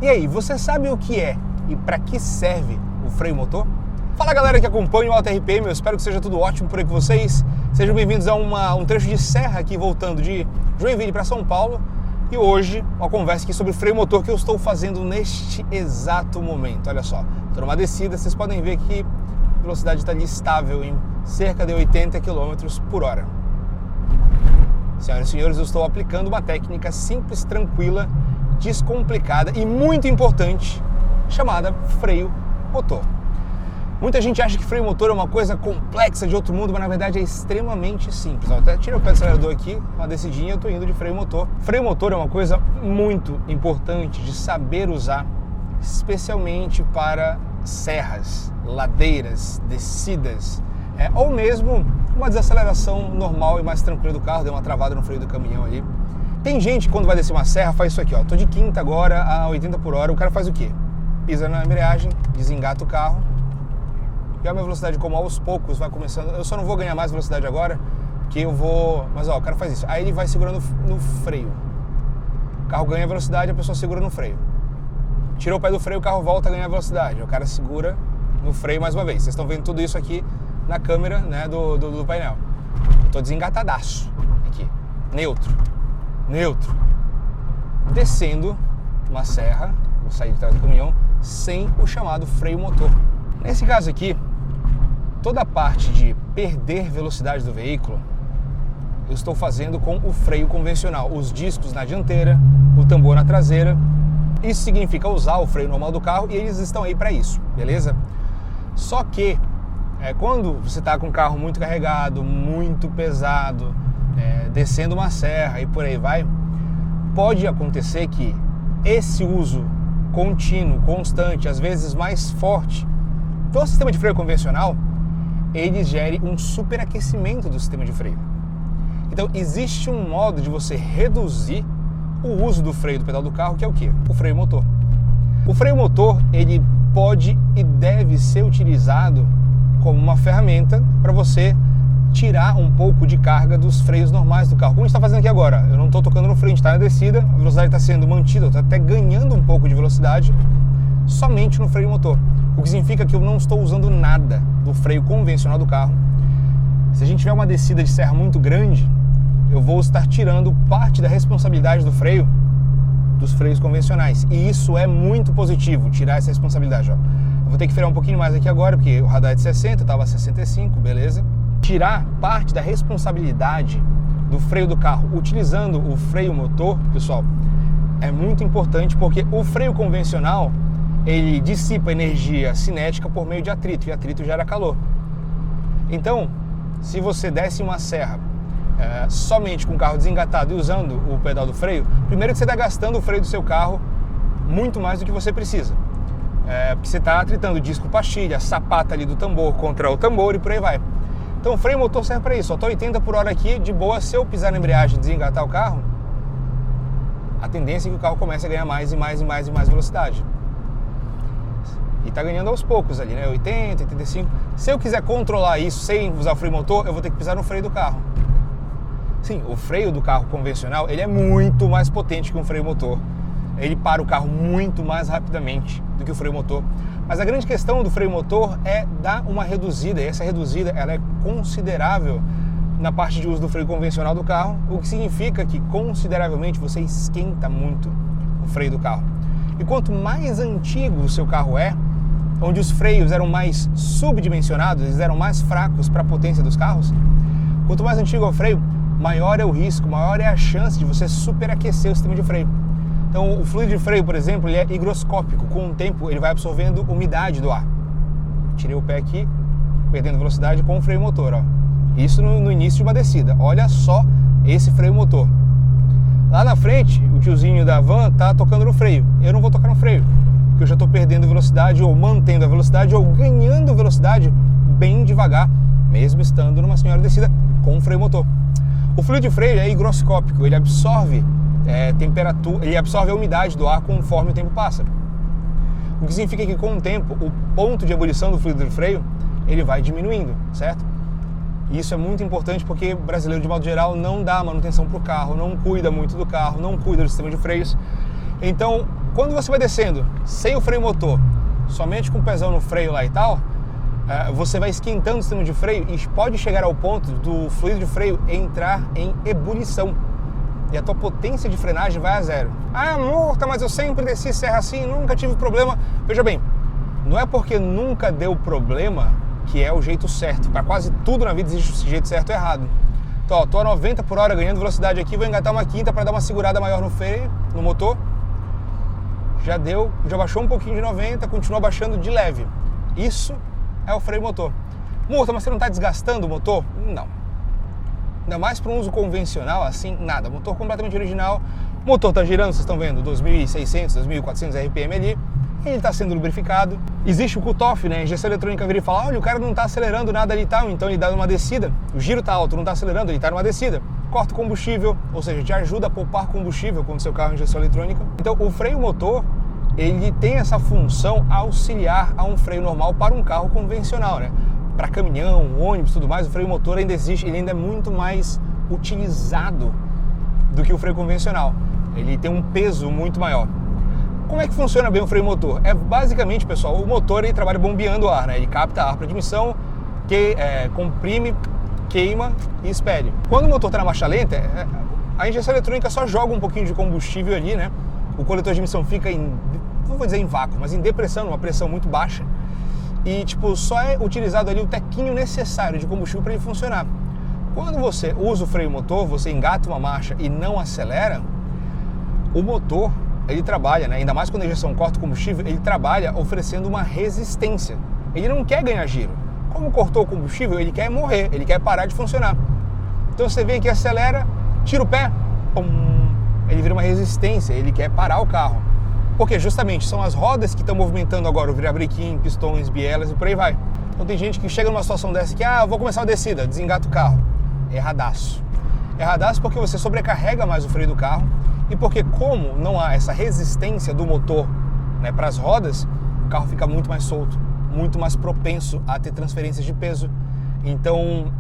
E aí, você sabe o que é e para que serve o freio motor? Fala galera que acompanha o Auto RPM, eu espero que seja tudo ótimo por aí com vocês. Sejam bem-vindos a um trecho de serra aqui voltando de Joinville para São Paulo. E hoje uma conversa aqui sobre freio motor que eu estou fazendo neste exato momento. Olha só, estou numa descida, vocês podem ver que a velocidade está ali estável em cerca de 80 km por hora. Senhoras e senhores, eu estou aplicando uma técnica simples, tranquila, descomplicada e muito importante, chamada freio motor. Muita gente acha que freio motor é uma coisa complexa de outro mundo, mas na verdade é extremamente simples. Eu até tirei o pé do acelerador aqui, uma descidinha, eu estou indo de freio motor. Freio motor é uma coisa muito importante de saber usar, especialmente para serras, ladeiras, descidas, ou mesmo uma desaceleração normal e mais tranquila do carro, deu uma travada no freio do caminhão ali. Tem gente que quando vai descer uma serra faz isso aqui, ó. Tô de quinta agora a 80 por hora, o cara faz o quê? Pisa na embreagem, desengata o carro, e a minha velocidade como aos poucos vai começando. Eu só não vou ganhar mais velocidade agora, que eu vou... Mas ó, o cara faz isso. Aí ele vai segurando no freio. O carro ganha velocidade, a pessoa segura no freio. Tirou o pé do freio, o carro volta a ganhar velocidade. O cara segura no freio mais uma vez. Vocês estão vendo tudo isso aqui na câmera, né, do painel. Eu tô desengatadaço aqui. Neutro. Descendo uma serra, vou sair de trás do caminhão, sem o chamado freio motor. Nesse caso aqui, toda a parte de perder velocidade do veículo, eu estou fazendo com o freio convencional. Os discos na dianteira, o tambor na traseira. Isso significa usar o freio normal do carro e eles estão aí para isso, beleza? Só que quando você está com um carro muito carregado, muito pesado, descendo uma serra e por aí vai, pode acontecer que esse uso contínuo, constante, às vezes mais forte do sistema de freio convencional, ele gere um superaquecimento do sistema de freio. Então existe um modo de você reduzir o uso do freio do pedal do carro, que é o quê? O freio motor. O freio motor, ele pode e deve ser utilizado como uma ferramenta para você tirar um pouco de carga dos freios normais do carro. Como a gente está fazendo aqui agora, eu não estou tocando no freio, a gente está na descida, a velocidade está sendo mantida, eu estou até ganhando um pouco de velocidade somente no freio motor. O que significa que eu não estou usando nada do freio convencional do carro. Se a gente tiver uma descida de serra muito grande, eu vou estar tirando parte da responsabilidade do freio dos freios convencionais. E isso é muito positivo, tirar essa responsabilidade. Ó. Eu vou ter que frear um pouquinho mais aqui agora, porque o radar é de 60, eu estava a 65, beleza. Tirar parte da responsabilidade do freio do carro utilizando o freio motor, pessoal, é muito importante, porque o freio convencional, ele dissipa energia cinética por meio de atrito, e atrito gera calor. Então, se você desce uma serra somente com o carro desengatado e usando o pedal do freio, primeiro que você está gastando o freio do seu carro muito mais do que você precisa. Porque você está atritando disco, pastilha, sapata ali do tambor contra o tambor e por aí vai. Então o freio motor serve para isso. Eu estou 80 por hora aqui, de boa, se eu pisar na embreagem e desengatar o carro, a tendência é que o carro comece a ganhar mais e mais velocidade. E está ganhando aos poucos ali, né? 80, 85. Se eu quiser controlar isso sem usar o freio motor, eu vou ter que pisar no freio do carro. Sim, o freio do carro convencional, ele é muito mais potente que um freio motor. Ele para o carro muito mais rapidamente do que o freio motor. Mas a grande questão do freio motor é dar uma reduzida, e essa reduzida ela é considerável na parte de uso do freio convencional do carro, o que significa que consideravelmente você esquenta muito o freio do carro. E quanto mais antigo o seu carro é, onde os freios eram mais subdimensionados, eles eram mais fracos para a potência dos carros, quanto mais antigo é o freio, maior é o risco, maior é a chance de você superaquecer o sistema de freio. Então o fluido de freio, por exemplo, ele é higroscópico, com o tempo ele vai absorvendo umidade do ar. Tirei o pé aqui, perdendo velocidade com o freio motor, ó. Isso no início de uma descida, olha só esse freio motor. Lá na frente, o tiozinho da van tá tocando no freio, eu não vou tocar no freio, porque eu já estou perdendo velocidade, ou mantendo a velocidade, ou ganhando velocidade bem devagar, mesmo estando numa senhora descida com o freio motor. O fluido de freio é higroscópico, ele absorve temperatura, ele absorve a umidade do ar conforme o tempo passa. O que significa que com o tempo, o ponto de ebulição do fluido de freio, ele vai diminuindo, certo? E isso é muito importante porque o brasileiro, de modo geral, não dá manutenção para o carro, não cuida muito do carro, não cuida do sistema de freios. Então, quando você vai descendo sem o freio motor, somente com o pezão no freio lá e tal, você vai esquentando o sistema de freio e pode chegar ao ponto do fluido de freio entrar em ebulição. E a tua potência de frenagem vai a zero. Ah, Murta, mas eu sempre desci serra assim, nunca tive problema. Veja bem, não é porque nunca deu problema que é o jeito certo. Para quase tudo na vida existe o jeito certo e errado. Então, ó, tô a 90 por hora ganhando velocidade aqui, vou engatar uma quinta para dar uma segurada maior no freio, no motor. Já baixou um pouquinho de 90, continua baixando de leve. Isso é o freio motor. Murta, mas você não está desgastando o motor? Não. Ainda mais para um uso convencional, assim, nada. Motor completamente original. O motor está girando, vocês estão vendo, 2.600, 2.400 RPM ali. Ele está sendo lubrificado. Existe o cut-off, né? A injeção eletrônica vira e fala, olha, o cara não está acelerando nada ali e tal, então ele dá uma descida. O giro está alto, não está acelerando, ele está numa descida. Corta o combustível, ou seja, te ajuda a poupar combustível com o seu carro em injeção eletrônica. Então, o freio motor, ele tem essa função auxiliar a um freio normal para um carro convencional, né? Para caminhão, ônibus, tudo mais, o freio motor ainda existe, ele ainda é muito mais utilizado do que o freio convencional. Ele tem um peso muito maior. Como é que funciona bem o freio motor? É basicamente, pessoal, o motor ele trabalha bombeando o ar, né? Ele capta ar para admissão, comprime, queima e expele. Quando o motor está na marcha lenta, a injeção eletrônica só joga um pouquinho de combustível ali, né? O coletor de admissão fica não vou dizer em vácuo, mas em depressão, uma pressão muito baixa. E tipo, só é utilizado ali o tequinho necessário de combustível para ele funcionar. Quando você usa o freio motor, você engata uma marcha e não acelera, o motor, ele trabalha, né? Ainda mais quando a injeção corta o combustível, ele trabalha oferecendo uma resistência. Ele não quer ganhar giro. Como cortou o combustível, ele quer morrer, ele quer parar de funcionar. Então você vem aqui, acelera, tira o pé, pum, ele vira uma resistência, ele quer parar o carro. Porque justamente são as rodas que estão movimentando agora o virabrequim, pistões, bielas e por aí vai. Então tem gente que chega numa situação dessa que, vou começar a descida, desengata o carro. Erradaço. Erradaço porque você sobrecarrega mais o freio do carro e porque como não há essa resistência do motor, né, para as rodas, o carro fica muito mais solto, muito mais propenso a ter transferências de peso. Então,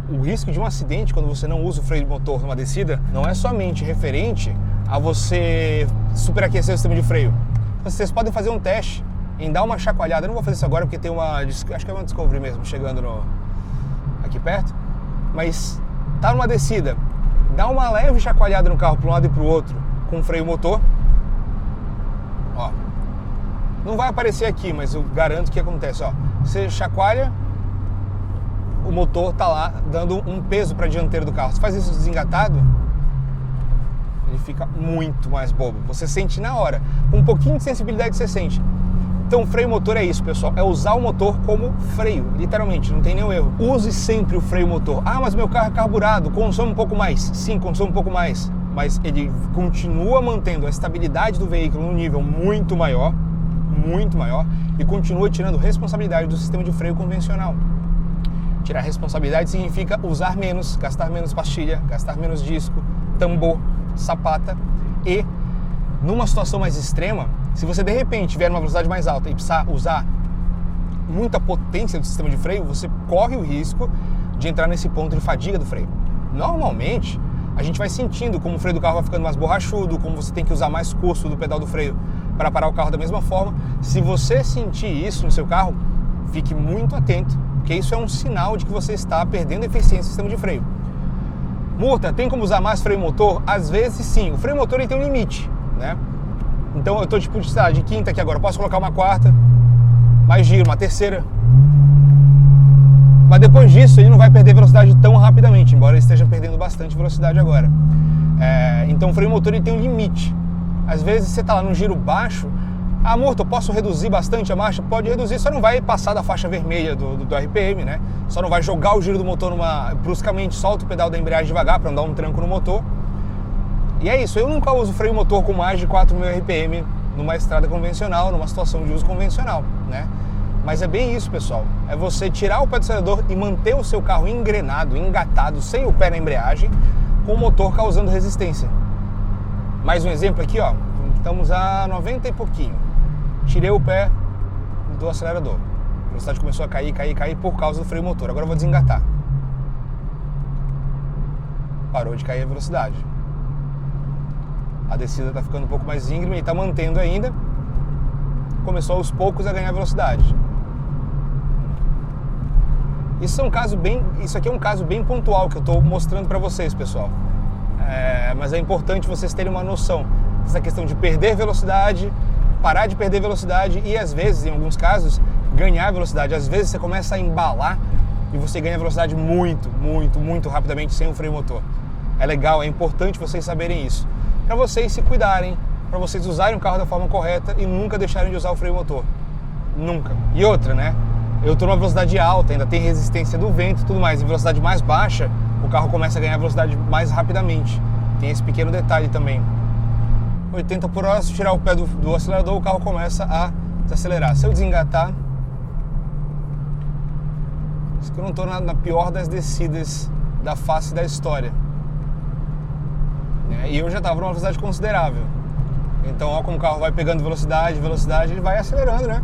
o risco de um acidente quando você não usa o freio de motor numa descida não é somente referente a você superaquecer o sistema de freio. Vocês podem fazer um teste em dar uma chacoalhada. Eu não vou fazer isso agora porque tem acho que é uma Discovery mesmo, chegando aqui perto. Mas tá numa descida, dá uma leve chacoalhada no carro para um lado e para o outro com o freio motor. Ó, não vai aparecer aqui, mas eu garanto que acontece. Ó, você chacoalha, o motor tá lá dando um peso para a dianteira do carro. Você faz isso desengatado, ele fica muito mais bobo. Você sente na hora. Um pouquinho de sensibilidade você sente. Então o freio motor é isso, pessoal. É usar o motor como freio, literalmente, não tem nenhum erro. Use sempre o freio motor. Mas meu carro é carburado, consome um pouco mais. Sim, consome um pouco mais. Mas ele continua mantendo a estabilidade do veículo num nível muito maior, e continua tirando responsabilidade do sistema de freio convencional. Tirar responsabilidade significa usar menos, gastar menos pastilha, gastar menos disco, tambor, sapata. E numa situação mais extrema, se você de repente tiver uma velocidade mais alta e precisar usar muita potência do sistema de freio, você corre o risco de entrar nesse ponto de fadiga do freio. Normalmente, a gente vai sentindo como o freio do carro vai ficando mais borrachudo, como você tem que usar mais custo do pedal do freio para parar o carro da mesma forma. Se você sentir isso no seu carro, fique muito atento, porque isso é um sinal de que você está perdendo eficiência do sistema de freio. Murta, tem como usar mais freio motor? Às vezes sim. O freio motor ele tem um limite, né? Então eu estou tipo de quinta aqui agora, eu posso colocar uma quarta, mais giro, uma terceira. Mas depois disso ele não vai perder velocidade tão rapidamente, embora ele esteja perdendo bastante velocidade agora. Então o freio motor ele tem um limite. Às vezes você está lá num giro baixo, Murta, eu posso reduzir bastante a marcha? Pode reduzir, só não vai passar da faixa vermelha do RPM, né? Só não vai jogar o giro do motor bruscamente, solta o pedal da embreagem devagar para não dar um tranco no motor. E é isso, eu nunca uso freio motor com mais de 4.000 RPM numa estrada convencional, numa situação de uso convencional, né? Mas é bem isso, pessoal. É você tirar o pé do acelerador e manter o seu carro engrenado, engatado, sem o pé na embreagem, com o motor causando resistência. Mais um exemplo aqui, ó. Estamos a 90 e pouquinho. Tirei o pé do acelerador. A velocidade começou a cair por causa do freio motor. Agora eu vou desengatar. Parou de cair a velocidade. A descida está ficando um pouco mais íngreme e está mantendo ainda. Começou aos poucos a ganhar velocidade. Isso aqui é um caso bem pontual que eu estou mostrando para vocês, pessoal. Mas é importante vocês terem uma noção dessa questão de perder velocidade, parar de perder velocidade e às vezes, em alguns casos, ganhar velocidade. Às vezes você começa a embalar e você ganha velocidade muito rapidamente sem o freio motor. É legal, é importante vocês saberem isso. Para vocês se cuidarem, para vocês usarem o carro da forma correta e nunca deixarem de usar o freio motor. Nunca. E outra, né? Eu estou numa velocidade alta, ainda tem resistência do vento e tudo mais. Em velocidade mais baixa, o carro começa a ganhar velocidade mais rapidamente. Tem esse pequeno detalhe também. 80 por hora, se tirar o pé do acelerador, o carro começa a desacelerar. Se eu desengatar... Isso que eu não estou na pior das descidas da face da história. E eu já estava numa velocidade considerável. Então, ó, como o carro vai pegando velocidade, ele vai acelerando, né?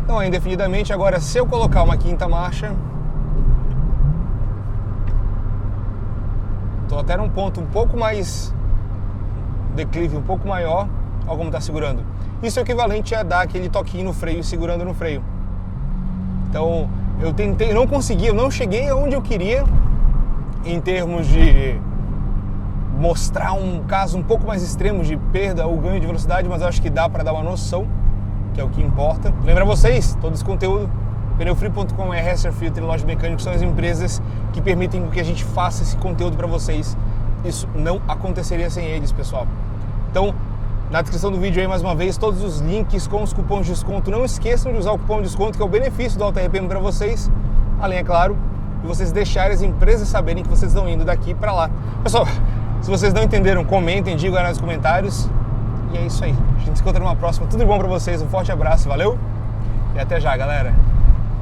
Então, indefinidamente, agora, se eu colocar uma quinta marcha, estou até num ponto um pouco mais declive, um pouco maior, olha como está segurando. Isso é equivalente a dar aquele toquinho no freio, segurando no freio. Então, eu tentei, não consegui, eu não cheguei aonde eu queria em termos de mostrar um caso um pouco mais extremo de perda ou ganho de velocidade, mas eu acho que dá para dar uma noção, que é o que importa. Lembra vocês, todo esse conteúdo, pneufree.com, RSR Filter e Loja Mecânica são as empresas que permitem que a gente faça esse conteúdo para vocês. Isso não aconteceria sem eles, pessoal. Então, na descrição do vídeo aí, mais uma vez, todos os links com os cupons de desconto. Não esqueçam de usar o cupom de desconto, que é o benefício do AutoRPM para vocês. Além, é claro, de vocês deixarem as empresas saberem que vocês estão indo daqui para lá. Pessoal, se vocês não entenderam, comentem, digam aí nos comentários. E é isso aí. A gente se encontra numa próxima. Tudo de bom para vocês. Um forte abraço, valeu? E até já, galera.